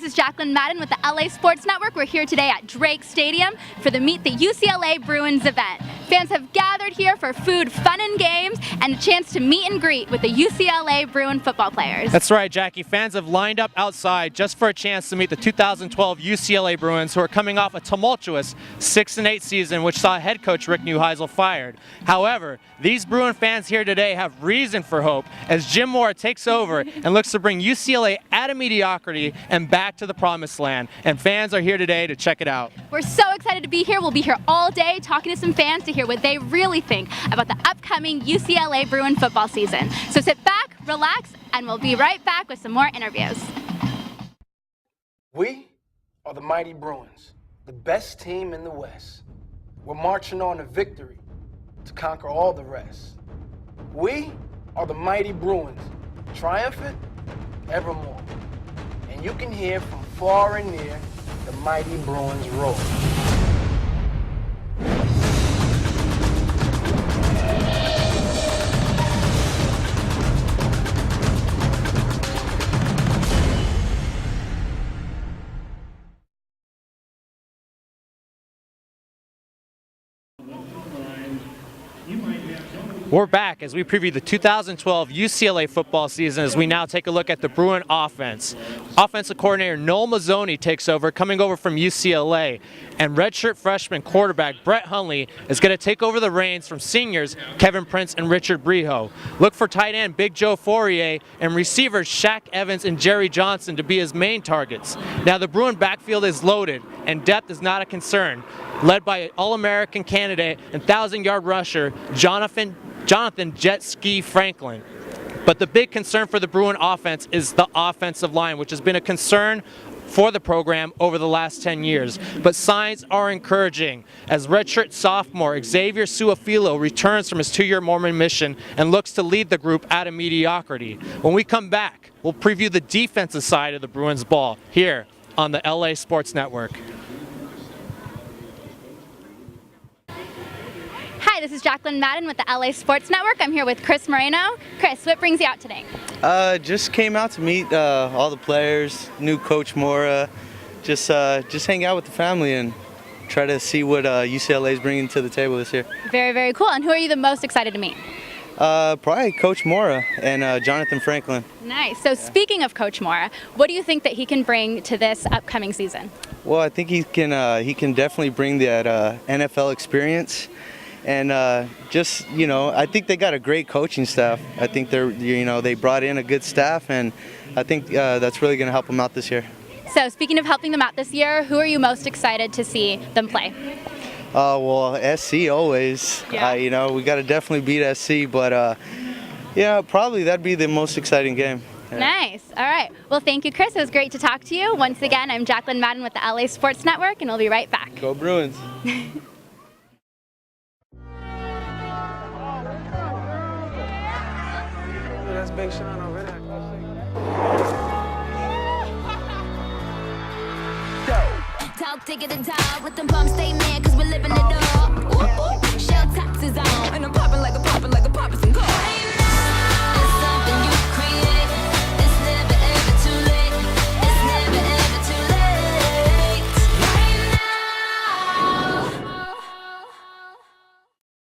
is Jacqueline Madden with the LA Sports Network. We're here today at Drake Stadium for the Meet the UCLA Bruins event. Fans have gathered here for food, fun and games, and a chance to meet and greet with the UCLA Bruin football players. That's right, Jackie. Fans have lined up outside just for a chance to meet the 2012 UCLA Bruins, who are coming off a tumultuous 6-8 season, which saw head coach Rick Neuheisel fired. However, these Bruin fans here today have reason for hope as Jim Mora takes over and looks to bring UCLA out of mediocrity and back to the promised land. And fans are here today to check it out. We're so excited to be here. We'll be here all day talking to some fans to hear what they really think about the upcoming UCLA Bruin football season. So sit back, relax, and we'll be right back with some more interviews. We are the mighty Bruins, the best team in the West. We're marching on to victory to conquer all the rest. We are the mighty Bruins, triumphant evermore. And you can hear from far and near the mighty Bruins roar. We're back as we preview the 2012 UCLA football season as we now take a look at the Bruin offense. Offensive coordinator Noel Mazzoni takes over, coming over from UCLA, and redshirt freshman quarterback Brett Hundley is going to take over the reins from seniors Kevin Prince and Richard Breho. Look for tight end Big Joe Fourier and receivers Shaq Evans and Jerry Johnson to be his main targets. Now the Bruin backfield is loaded and depth is not a concern, led by All-American candidate and 1,000-yard rusher Jonathan Jet Ski Franklin. But the big concern for the Bruin offense is the offensive line, which has been a concern for the program over the last 10 years. But signs are encouraging as redshirt sophomore Xavier Suafilo returns from his 2-year Mormon mission and looks to lead the group out of mediocrity. When we come back, we'll preview the defensive side of the Bruins ball here on the LA Sports Network. Hi, this is Jacqueline Madden with the LA Sports Network. I'm here with Chris Moreno. Chris, what brings you out today? Just came out to meet all the players, new coach Mora, just hang out with the family and try to see what UCLA is bringing to the table this year. Very, very cool. And who are you the most excited to meet? Probably Coach Mora and Jonathan Franklin. Nice. So speaking of Coach Mora, what do you think that he can bring to this upcoming season? Well, I think he can definitely bring that NFL experience. And I think they got a great coaching staff. I think they brought in a good staff, and I think that's really going to help them out this year. So speaking of helping them out this year, who are you most excited to see them play? Well, SC always. Yeah. We got to definitely beat SC, but yeah, probably that'd be the most exciting game. Yeah. Nice. All right. Well, thank you, Chris. It was great to talk to you. Once again, I'm Jacqueline Madden with the LA Sports Network, and we'll be right back. Go Bruins. That's Big Sean over there. Talk, take it to talk, let them bums stay mad, cause we're living it up. Ooh, ooh. Shell taxes on, and I'm popping like a Poppin' car. It's something you create, it's never ever too late, it's never ever too late, right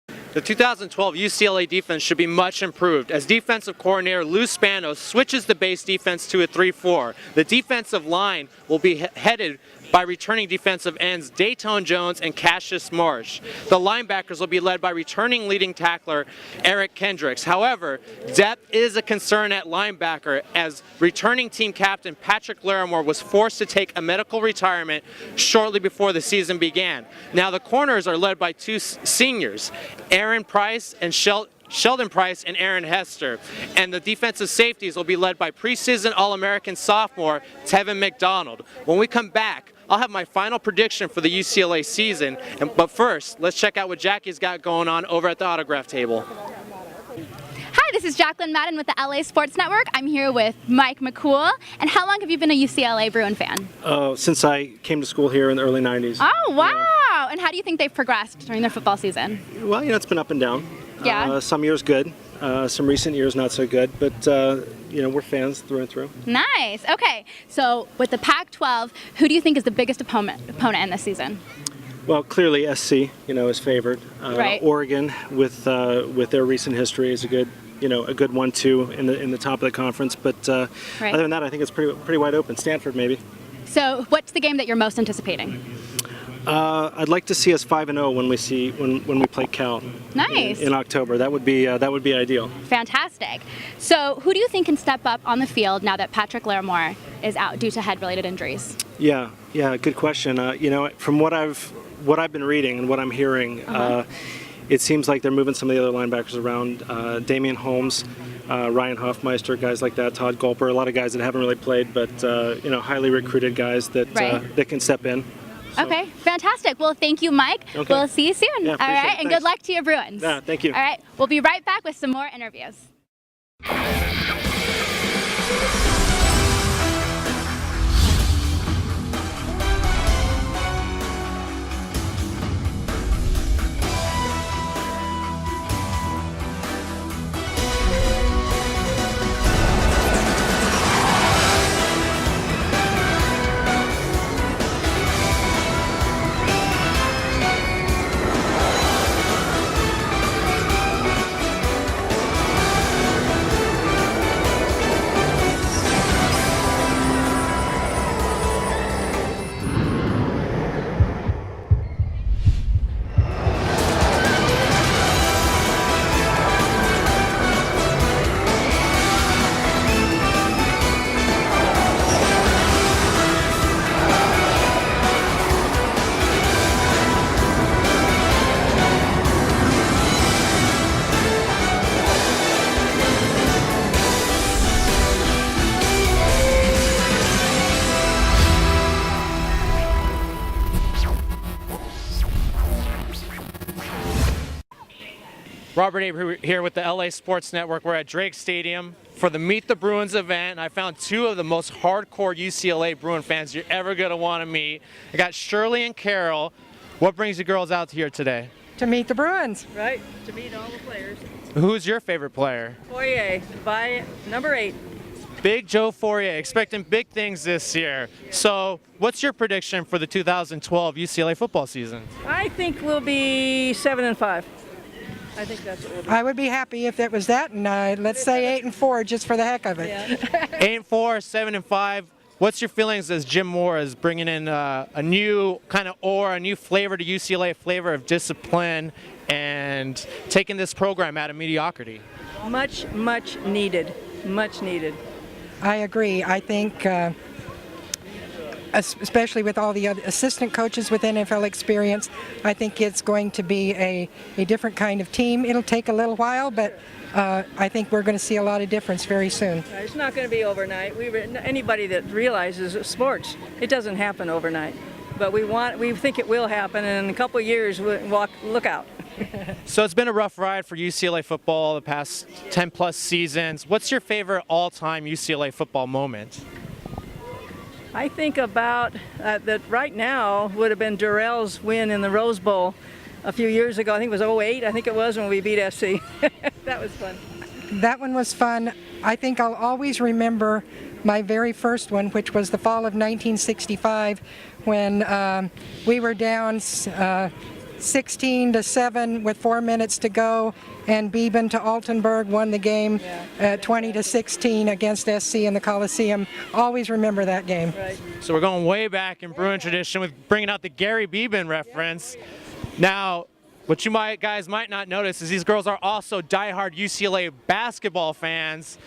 now. The 2012 UCLA defense should be much improved as defensive coordinator Lou Spanos switches the base defense to a 3-4. The defensive line will be headed by returning defensive ends Dayton Jones and Cassius Marsh. The linebackers will be led by returning leading tackler Eric Kendricks. However, depth is a concern at linebacker as returning team captain Patrick Larimore was forced to take a medical retirement shortly before the season began. Now the corners are led by two seniors, Aaron Price and Sheldon Price and Aaron Hester. And the defensive safeties will be led by preseason All-American sophomore Tevin McDonald. When we come back, I'll have my final prediction for the UCLA season. But first, let's check out what Jackie's got going on over at the autograph table. Hi, this is Jacqueline Madden with the LA Sports Network. I'm here with Mike McCool. And how long have you been a UCLA Bruin fan? Since I came to school here in the early 90s. Oh, wow. And how do you think they've progressed during their football season? Well, it's been up and down. Yeah. Some years good, Some recent years not so good, but we're fans through and through. Nice. Okay. So with the Pac-12, who do you think is the biggest opponent in this season? Well, clearly SC, is favored. Right. Oregon, with their recent history, is a good 1-2 in the top of the conference. But Right. other than that, I think it's pretty wide open. Stanford, maybe. So what's the game that you're most anticipating? I'd like to see us 5-0 when we play Cal. Nice. In October. That would be ideal. Fantastic. So who do you think can step up on the field now that Patrick Larimore is out due to head-related injuries? Yeah, good question. From what I've been reading and what I'm hearing, it seems like they're moving some of the other linebackers around. Damian Holmes, Ryan Hoffmeister, guys like that, Todd Gulper, a lot of guys that haven't really played, but highly recruited guys that Right. that can step in. So, Okay, fantastic. Well, thank you, Mike. Okay. We'll see you soon. Yeah, All appreciate right, it. and Thanks. good luck to your Bruins. Yeah, thank you. All right, we'll be right back with some more interviews. Robert Abe here with the LA Sports Network. We're at Drake Stadium for the Meet the Bruins event, and I found two of the most hardcore UCLA Bruin fans you're ever going to want to meet. I got Shirley and Carol. What brings you girls out here today? To meet the Bruins. Right, to meet all the players. Who's your favorite player? Foyer, by number 8. Big Joe Fourier, expecting big things this year. So what's your prediction for the 2012 UCLA football season? I think we'll be 7-5. I think that's what we'll be. I would be happy if it was that, and let's say 8-4 just for the heck of it. Yeah. 8-4, 7-5. What's your feelings as Jim Moore is bringing in a new kind of aura, a new flavor to UCLA, a flavor of discipline, and taking this program out of mediocrity? Much needed. Much needed. I agree. I think, especially with all the other assistant coaches with NFL experience, I think it's going to be a different kind of team. It'll take a little while, but I think we're going to see a lot of difference very soon. It's not going to be overnight. Anybody that realizes sports, it doesn't happen overnight. But we think it will happen, and in a couple of years, look out. So it's been a rough ride for UCLA football the past 10 plus seasons. What's your favorite all-time UCLA football moment? I think about that right now would have been Durrell's win in the Rose Bowl a few years ago. I think it was 2008. I think it was when we beat SC. That was fun. That one was fun. I think I'll always remember my very first one, which was the fall of 1965, when we were down 16-7 with 4 minutes to go, and Beeben to Altenburg won the game 20-16 against SC in the Coliseum. Always remember that game. Right. So we're going way back in Bruin tradition with bringing out the Gary Beeben reference. Now, what you guys might not notice is these girls are also diehard UCLA basketball fans.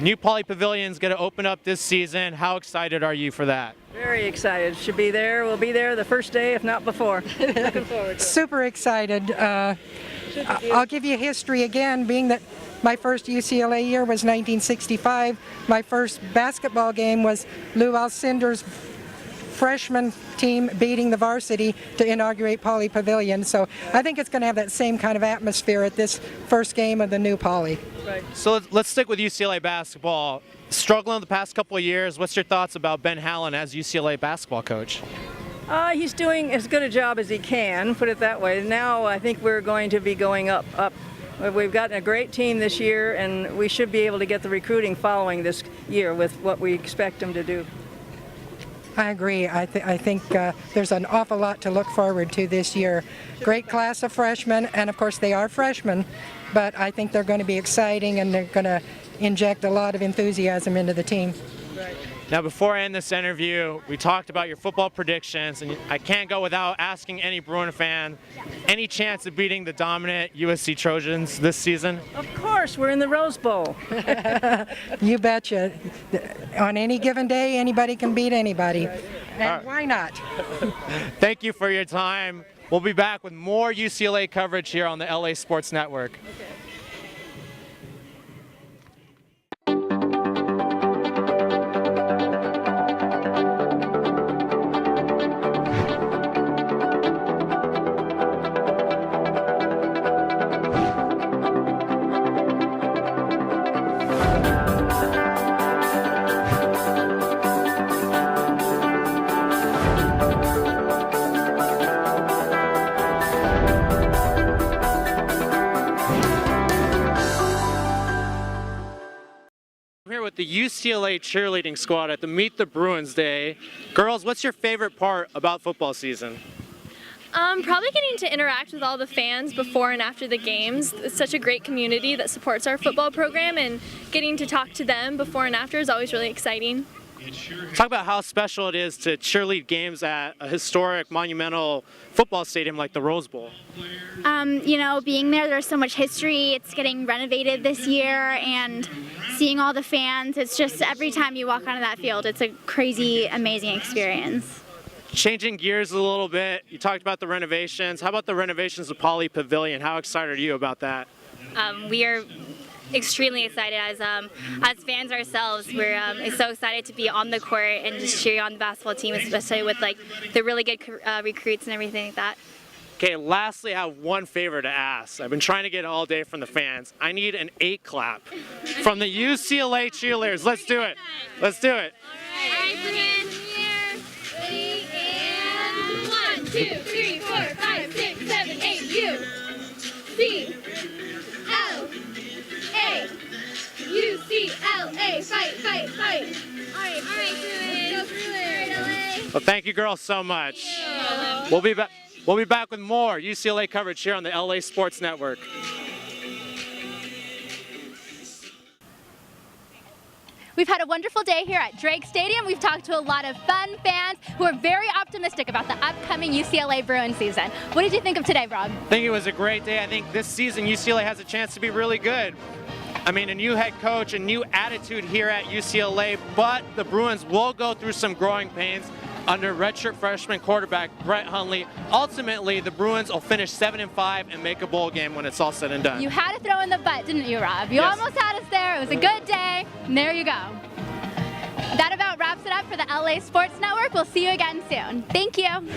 New Pauley Pavilion's going to open up this season. How excited are you for that? Very excited. Should be there. We'll be there the first day, if not before. Looking forward to it. Super excited. I'll give you history again, being that my first UCLA year was 1965. My first basketball game was Lou Alcindor's freshman team beating the varsity to inaugurate Pauley Pavilion. So I think it's going to have that same kind of atmosphere at this first game of the new Pauley. Right. So let's stick with UCLA basketball. Struggling the past couple of years. What's your thoughts about Ben Hallen as UCLA basketball coach? He's doing as good a job as he can, put it that way. Now I think we're going to be going up. We've gotten a great team this year, and we should be able to get the recruiting following this year with what we expect them to do. I agree. I think there's an awful lot to look forward to this year. Great class of freshmen, and of course they are freshmen, but I think they're going to be exciting and they're going to inject a lot of enthusiasm into the team. Now, before I end this interview, we talked about your football predictions, and I can't go without asking any Bruin fan, any chance of beating the dominant USC Trojans this season? Of course, we're in the Rose Bowl. You betcha. On any given day, anybody can beat anybody. And why not? Thank you for your time. We'll be back with more UCLA coverage here on the LA Sports Network. With the UCLA cheerleading squad at the Meet the Bruins Day. Girls, what's your favorite part about football season? Probably getting to interact with all the fans before and after the games. It's such a great community that supports our football program, and getting to talk to them before and after is always really exciting. Talk about how special it is to cheerlead games at a historic, monumental football stadium like the Rose Bowl. You know, being there's so much history. It's getting renovated this year, and seeing all the fans, it's just every time you walk onto that field, it's a crazy, amazing experience. Changing gears a little bit, you talked about the renovations. How about the renovations of Poly Pavilion? How excited are you about that? We are extremely excited as fans ourselves. We're so excited to be on the court and just cheering on the basketball team, especially with like the really good recruits and everything like that. Okay, lastly, I have one favor to ask. I've been trying to get it all day from the fans. I need an 8 clap from the UCLA cheerleaders. Let's do it. Let's do it. All right, here. Ready, and 1, 2, 3, 4, 5, 6, 7, 8, U, C, L, A, UCLA, fight, fight, fight. All right, Bruins. Go Bruins. Well, thank you girls so much. We'll be back with more UCLA coverage here on the LA Sports Network. We've had a wonderful day here at Drake Stadium. We've talked to a lot of fun fans who are very optimistic about the upcoming UCLA Bruins season. What did you think of today, Rob? I think it was a great day. I think this season UCLA has a chance to be really good. I mean, a new head coach, a new attitude here at UCLA, but the Bruins will go through some growing pains under redshirt freshman quarterback Brett Hundley. Ultimately, the Bruins will finish 7-5 and make a bowl game when it's all said and done. You had to throw in the butt, didn't you, Rob? You Yes. almost had us there. It was a good day, and there you go. That about wraps it up for the LA Sports Network. We'll see you again soon. Thank you.